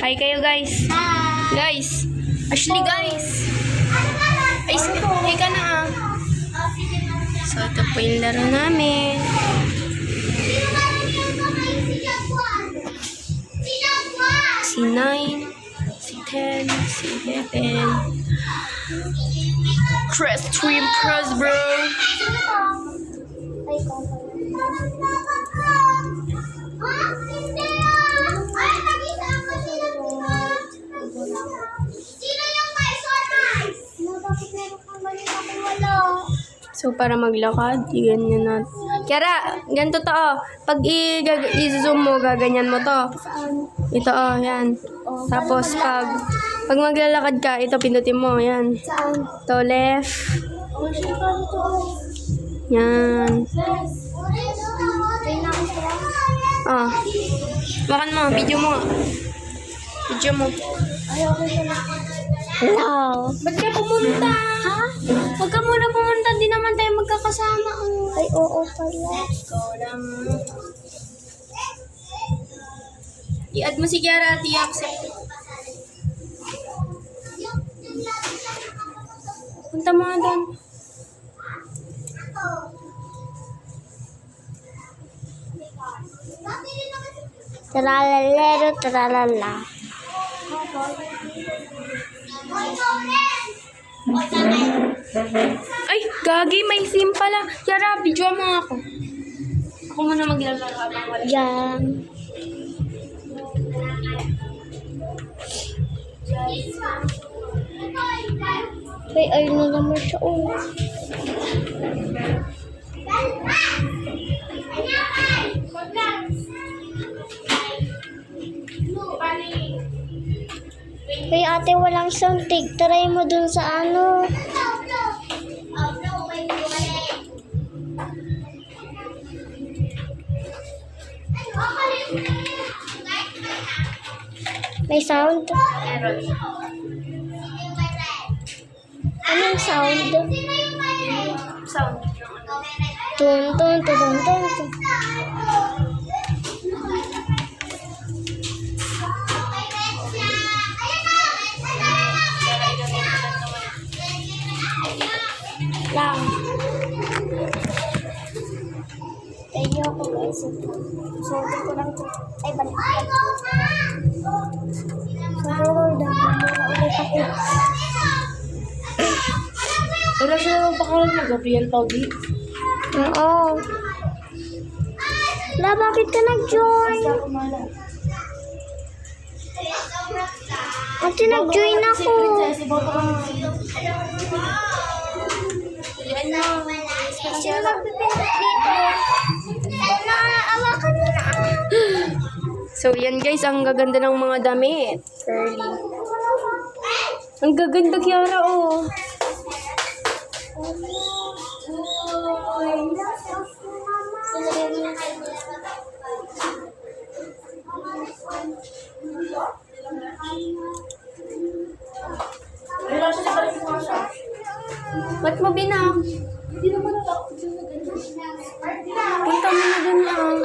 Hi kayo guys. Guys. Ashley guys. Ay, hi ka na ah. So, ito po yung laro namin. Si 9, si 10, si 11. Press stream, press bro. So, para maglakad, ganyan natin. Kiara, ganito to oh. Pag i-zoom mo, gaganyan mo to. Ito oh, yan. Tapos, pag maglalakad ka, ito pindutin mo, yan. To left. Yan. Oh. Makan mo, video mo. Video mo. Hello. Ba't ka pumunta? Ha? Huwag ka muna pumunta, di naman tayo magkakasama. Ay, oo pala. Ikaw lang. I-add mo si Kiara at i-accept. Punta mo nga doon. Tralalero, tralala. Ay, gagi, may sim pala. Kiara, video mo ako. Ako muna maglalaro habang wala. Yan. Ay, ayun na naman siya. Oh. Ay, ate, walang sound. Try mo dun sa ano. May sound? Anong sound? Sound. Tun, tun, tun, tun, tun, tun. Lang. Tayo ako guys. Sorry ko lang. Ay, balik. Sorry, ulit ako. Wala siya naman pakalan na Gabriel Tawdi. Oo. La, bakit ka nag-join? Ate, nag-join ako. Sino nagpipinta dito? Naawakan mo na. So, yan guys, ang gaganda ng mga damit. Curly. Ang gaganda, Kiara, oh. Ba't mo binang? Punta mo na dun lang.